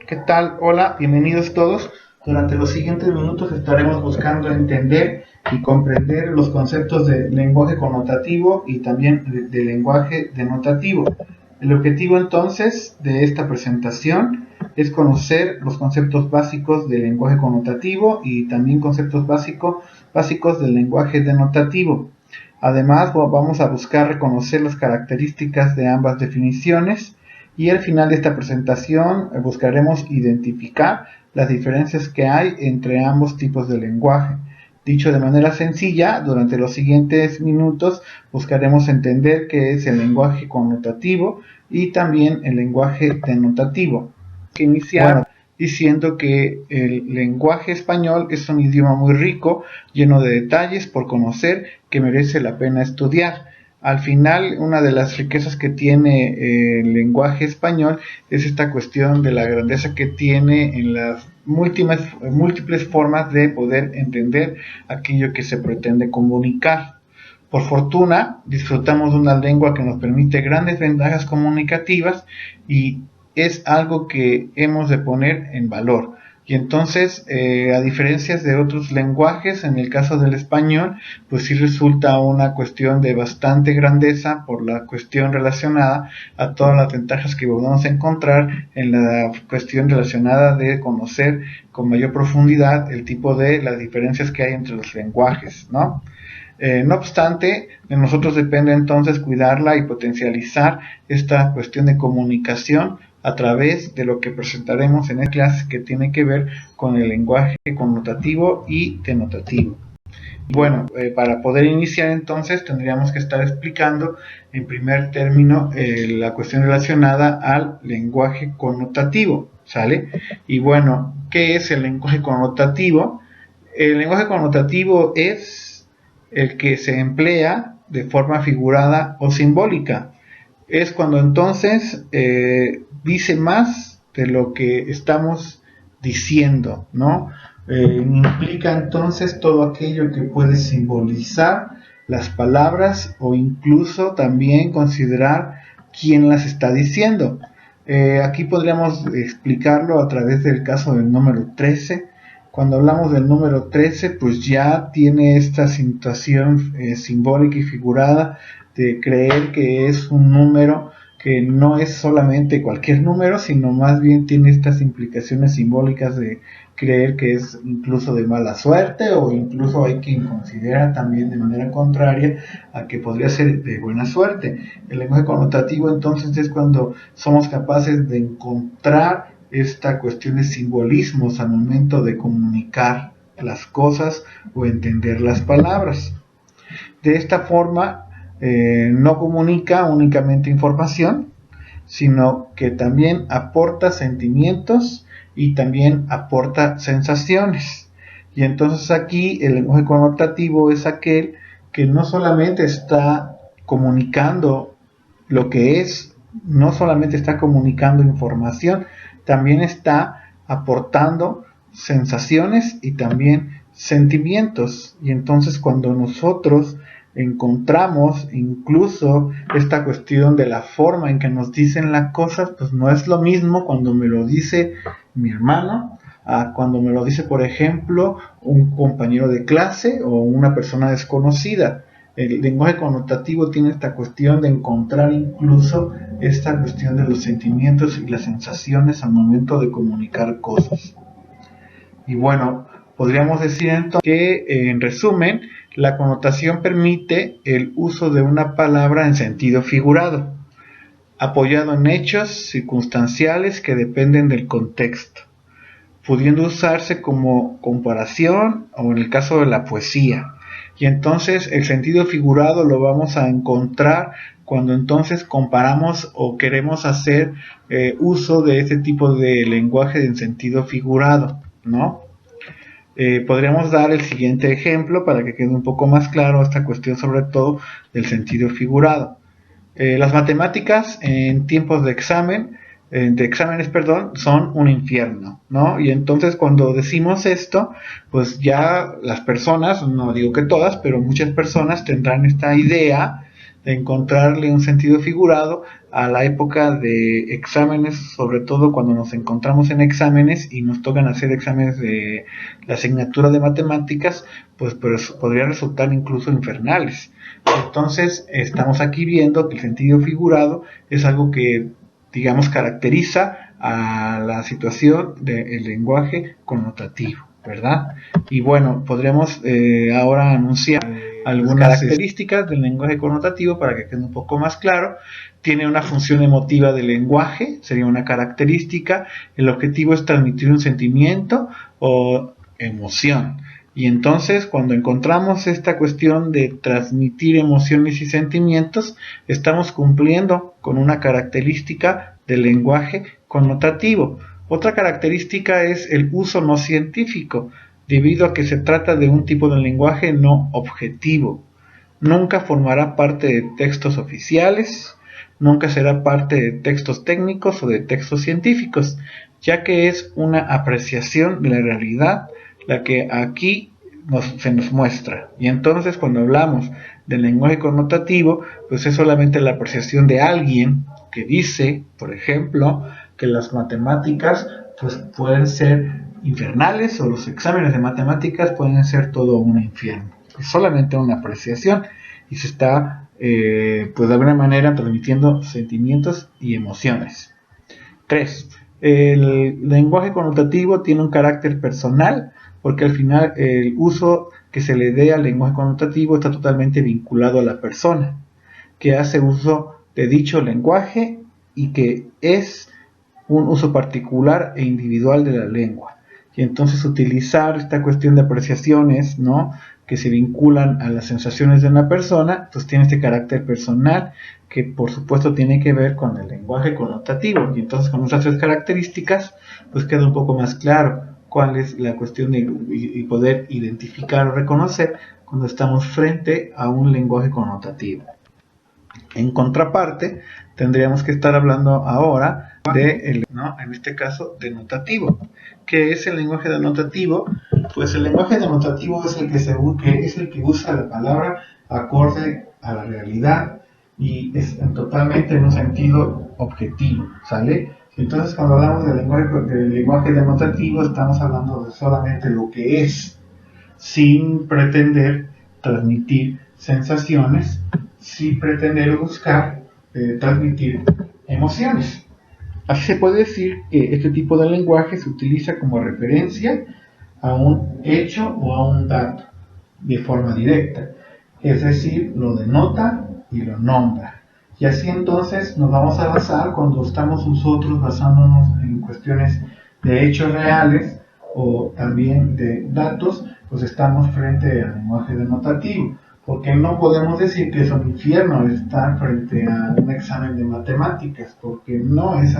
¿Qué tal? Hola, bienvenidos todos. Durante los siguientes minutos estaremos buscando entender y comprender los conceptos de lenguaje connotativo y también de lenguaje denotativo. El objetivo entonces de esta presentación es conocer los conceptos básicos del lenguaje connotativo y también conceptos básicos del lenguaje denotativo. Además, vamos a buscar reconocer las características de ambas definiciones y al final de esta presentación buscaremos identificar las diferencias que hay entre ambos tipos de lenguaje. Dicho de manera sencilla, durante los siguientes minutos buscaremos entender qué es el lenguaje connotativo y también el lenguaje denotativo. Iniciar diciendo que el lenguaje español es un idioma muy rico, lleno de detalles por conocer, que merece la pena estudiar. Al final, una de las riquezas que tiene el lenguaje español es esta cuestión de la grandeza que tiene en las múltiples formas de poder entender aquello que se pretende comunicar. Por fortuna, disfrutamos de una lengua que nos permite grandes ventajas comunicativas y es algo que hemos de poner en valor. Y entonces, a diferencia de otros lenguajes, en el caso del español, pues sí resulta una cuestión de bastante grandeza por la cuestión relacionada a todas las ventajas que podemos encontrar en la cuestión relacionada de conocer con mayor profundidad el tipo de las diferencias que hay entre los lenguajes, ¿no? No obstante, de nosotros depende entonces cuidarla y potencializar esta cuestión de comunicación a través de lo que presentaremos en esta clase que tiene que ver con el lenguaje connotativo y denotativo. Bueno, para poder iniciar entonces tendríamos que estar explicando en primer término la cuestión relacionada al lenguaje connotativo, ¿sale? Y bueno, ¿qué es el lenguaje connotativo? El lenguaje connotativo es el que se emplea de forma figurada o simbólica. Es cuando entonces dice más de lo que estamos diciendo, ¿no? Implica entonces todo aquello que puede simbolizar las palabras o incluso también considerar quién las está diciendo. Aquí podríamos explicarlo a través del caso del número 13. Cuando hablamos del número 13, pues ya tiene esta situación simbólica y figurada de creer que es un número que no es solamente cualquier número, sino más bien tiene estas implicaciones simbólicas de creer que es incluso de mala suerte, o incluso hay quien considera también de manera contraria a que podría ser de buena suerte. El lenguaje connotativo entonces es cuando somos capaces de encontrar esta cuestión de simbolismos al momento de comunicar las cosas o entender las palabras. De esta forma, no comunica únicamente información, sino que también aporta sentimientos y también aporta sensaciones. Y entonces aquí el lenguaje connotativo es aquel que no solamente está comunicando lo que es, no solamente está comunicando información, también está aportando sensaciones y también sentimientos. Y entonces cuando nosotros encontramos incluso esta cuestión de la forma en que nos dicen las cosas, pues no es lo mismo cuando me lo dice mi hermano a cuando me lo dice, por ejemplo, un compañero de clase o una persona desconocida. El lenguaje connotativo tiene esta cuestión de encontrar incluso esta cuestión de los sentimientos y las sensaciones al momento de comunicar cosas. Y bueno, podríamos decir entonces que, en resumen, la connotación permite el uso de una palabra en sentido figurado, apoyado en hechos circunstanciales que dependen del contexto, pudiendo usarse como comparación o en el caso de la poesía. Y entonces el sentido figurado lo vamos a encontrar cuando entonces comparamos o queremos hacer uso de este tipo de lenguaje en sentido figurado, ¿no? Podríamos dar el siguiente ejemplo para que quede un poco más claro esta cuestión, sobre todo del sentido figurado. Las matemáticas en tiempos de exámenes, son un infierno, ¿no? Y entonces cuando decimos esto, pues ya las personas, no digo que todas, pero muchas personas tendrán esta idea de encontrarle un sentido figurado a la época de exámenes, sobre todo cuando nos encontramos en exámenes y nos tocan hacer exámenes de la asignatura de matemáticas, pues podría resultar incluso infernales. Entonces estamos aquí viendo que el sentido figurado es algo que, digamos, caracteriza a la situación del lenguaje connotativo, ¿verdad? Y bueno, podremos ahora anunciar algunas características del lenguaje connotativo para que quede un poco más claro. Tiene una función emotiva del lenguaje, sería una característica. El objetivo es transmitir un sentimiento o emoción. Y entonces, cuando encontramos esta cuestión de transmitir emociones y sentimientos, estamos cumpliendo con una característica del lenguaje connotativo. Otra característica es el uso no científico, debido a que se trata de un tipo de lenguaje no objetivo. Nunca formará parte de textos oficiales, nunca será parte de textos técnicos o de textos científicos, ya que es una apreciación de la realidad la que aquí se nos muestra. Y entonces, cuando hablamos del lenguaje connotativo, pues es solamente la apreciación de alguien que dice, por ejemplo, que las matemáticas pues pueden ser infernales, o los exámenes de matemáticas pueden ser todo un infierno. Es solamente una apreciación y se está pues de alguna manera transmitiendo sentimientos y emociones. 3. El lenguaje connotativo tiene un carácter personal, porque al final el uso que se le dé al lenguaje connotativo está totalmente vinculado a la persona que hace uso de dicho lenguaje y que es un uso particular e individual de la lengua. Y entonces utilizar esta cuestión de apreciaciones, ¿no?, que se vinculan a las sensaciones de una persona, pues tiene este carácter personal que por supuesto tiene que ver con el lenguaje connotativo. Y entonces con esas tres características pues queda un poco más claro cuál es la cuestión de poder identificar o reconocer cuando estamos frente a un lenguaje connotativo. En contraparte, tendríamos que estar hablando ahora de, en este caso, denotativo. ¿Qué es el lenguaje denotativo? Pues el lenguaje denotativo es el que usa la palabra acorde a la realidad y es totalmente en un sentido objetivo, ¿sale? Entonces, cuando hablamos del lenguaje denotativo, estamos hablando de solamente lo que es, sin pretender transmitir sensaciones, sin pretender buscar transmitir emociones. Así se puede decir que este tipo de lenguaje se utiliza como referencia a un hecho o a un dato de forma directa, es decir, lo denota y lo nombra. Y así entonces nos vamos a basar cuando estamos nosotros basándonos en cuestiones de hechos reales o también de datos, pues estamos frente al lenguaje denotativo, porque no podemos decir que es un infierno estar frente a un examen de matemáticas, porque no es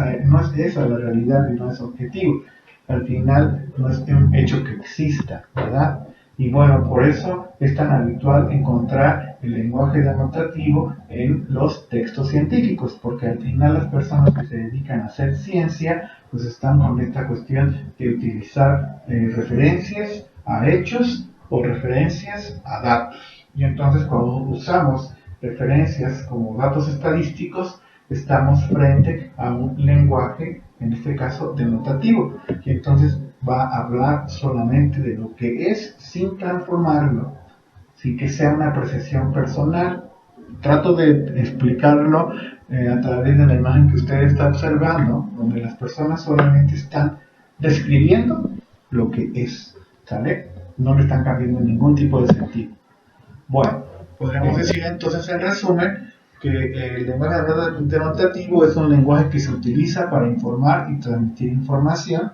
esa la realidad y no es objetivo. Al final no es un hecho que exista, ¿verdad? Y bueno, por eso es tan habitual encontrar el lenguaje denotativo en los textos científicos, porque al final las personas que se dedican a hacer ciencia, pues están con esta cuestión de utilizar referencias a hechos o referencias a datos. Y entonces cuando usamos referencias como datos estadísticos, estamos frente a un lenguaje, en este caso denotativo, y entonces va a hablar solamente de lo que es sin transformarlo, sin que sea una apreciación personal. Trato de explicarlo a través de la imagen que usted está observando, donde las personas solamente están describiendo lo que es, ¿sale? No le están cambiando ningún tipo de sentido. Bueno, podríamos decir entonces en resumen que el lenguaje denotativo es un lenguaje que se utiliza para informar y transmitir información,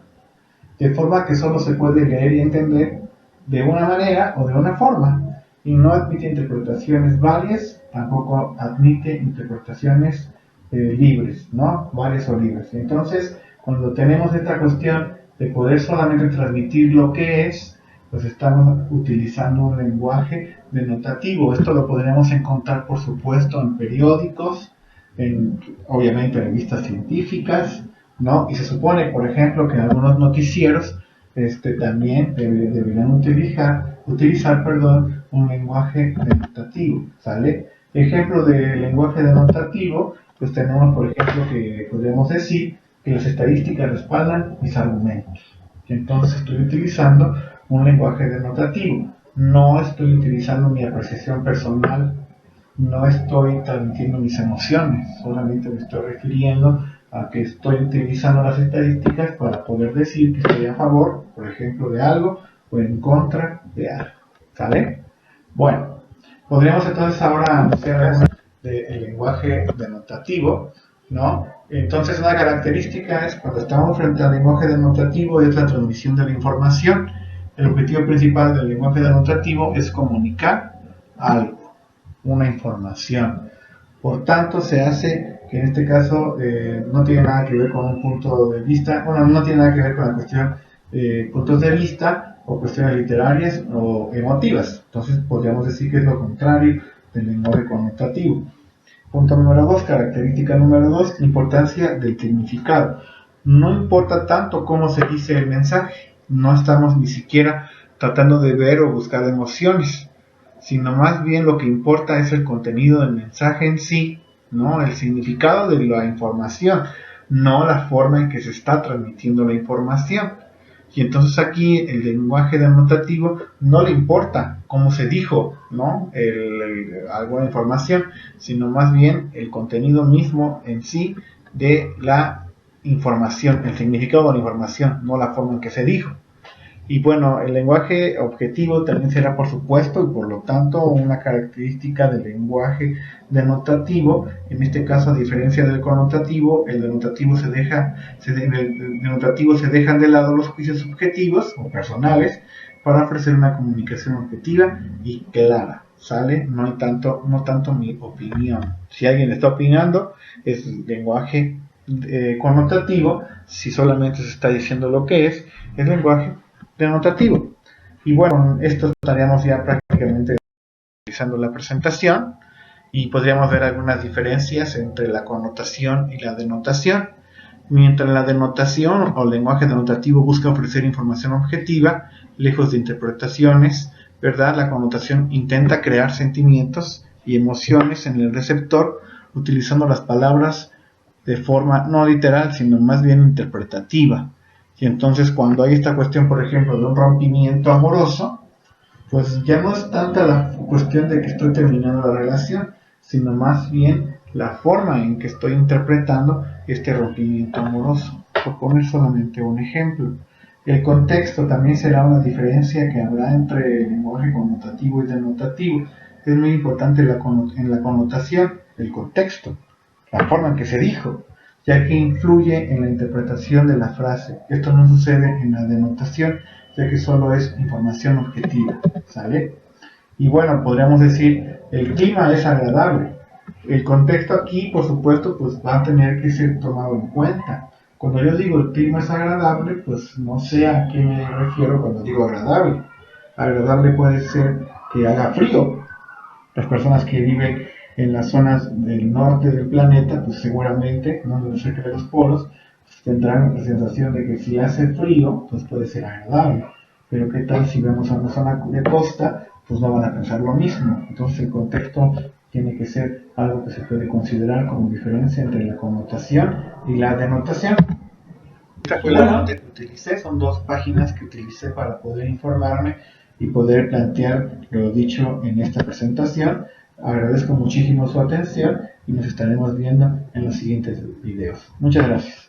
de forma que solo se puede leer y entender de una manera o de una forma, y no admite interpretaciones varias, tampoco admite interpretaciones libres, ¿no? Varias o libres. Entonces, cuando tenemos esta cuestión de poder solamente transmitir lo que es, pues estamos utilizando un lenguaje denotativo. Esto lo podríamos encontrar, por supuesto, en periódicos, obviamente en revistas científicas, ¿no? Y se supone, por ejemplo, que algunos noticieros también deberían utilizar un lenguaje denotativo, ¿sale? Ejemplo de lenguaje denotativo, pues tenemos por ejemplo que podríamos decir que las estadísticas respaldan mis argumentos. Entonces estoy utilizando un lenguaje denotativo. No estoy utilizando mi apreciación personal, no estoy transmitiendo mis emociones, solamente me estoy refiriendo a que estoy utilizando las estadísticas para poder decir que estoy a favor, por ejemplo, de algo o en contra de algo. ¿Sale? Bueno, podríamos entonces ahora anunciar algunas del lenguaje denotativo, ¿no? Entonces una característica es cuando estamos frente al lenguaje denotativo es la transmisión de la información. El objetivo principal del lenguaje denotativo es comunicar algo, una información. Por tanto, se hace que en este caso no tiene nada que ver con un punto de vista, bueno, no tiene nada que ver con la cuestión puntos de vista o cuestiones literarias o emotivas. Entonces podríamos decir que es lo contrario del lenguaje connotativo. Punto número 2, característica número 2, importancia del significado. No importa tanto cómo se dice el mensaje, no estamos ni siquiera tratando de ver o buscar emociones, sino más bien lo que importa es el contenido del mensaje en sí, ¿no? El significado de la información, no la forma en que se está transmitiendo la información. Y entonces aquí el lenguaje denotativo no le importa cómo se dijo, ¿no? Alguna información, sino más bien el contenido mismo en sí de la información, el significado de la información, no la forma en que se dijo. Y bueno, el lenguaje objetivo también será, por supuesto, y por lo tanto, una característica del lenguaje denotativo. En este caso, a diferencia del connotativo, el denotativo se dejan de lado los juicios subjetivos o personales para ofrecer una comunicación objetiva y clara. ¿Sale? No tanto mi opinión. Si alguien está opinando, es lenguaje connotativo. Si solamente se está diciendo lo que es lenguaje denotativo. Y bueno, con esto estaríamos ya prácticamente realizando la presentación y podríamos ver algunas diferencias entre la connotación y la denotación. Mientras la denotación o lenguaje denotativo busca ofrecer información objetiva, lejos de interpretaciones, ¿verdad? La connotación intenta crear sentimientos y emociones en el receptor utilizando las palabras de forma no literal, sino más bien interpretativa. Y entonces cuando hay esta cuestión, por ejemplo, de un rompimiento amoroso, pues ya no es tanta la cuestión de que estoy terminando la relación, sino más bien la forma en que estoy interpretando este rompimiento amoroso. Por poner solamente un ejemplo. El contexto también será una diferencia que habrá entre el lenguaje connotativo y denotativo. Es muy importante en la connotación, el contexto, la forma en que se dijo, ya que influye en la interpretación de la frase. Esto no sucede en la denotación, ya que solo es información objetiva, ¿sale? Y bueno, podríamos decir, el clima es agradable. El contexto aquí, por supuesto, pues va a tener que ser tomado en cuenta. Cuando yo digo el clima es agradable, pues no sé a qué me refiero cuando digo agradable. Agradable puede ser que haga frío. Las personas que viven en las zonas del norte del planeta, pues seguramente, no cerca de los polos, pues tendrán la sensación de que si hace frío, pues puede ser agradable. Pero qué tal si vemos a una zona de costa, pues no van a pensar lo mismo. Entonces el contexto tiene que ser algo que se puede considerar como diferencia entre la connotación y la denotación. Esta fue la fuente que utilicé, son 2 páginas que utilicé para poder informarme y poder plantear lo dicho en esta presentación. Agradezco muchísimo su atención y nos estaremos viendo en los siguientes videos. Muchas gracias.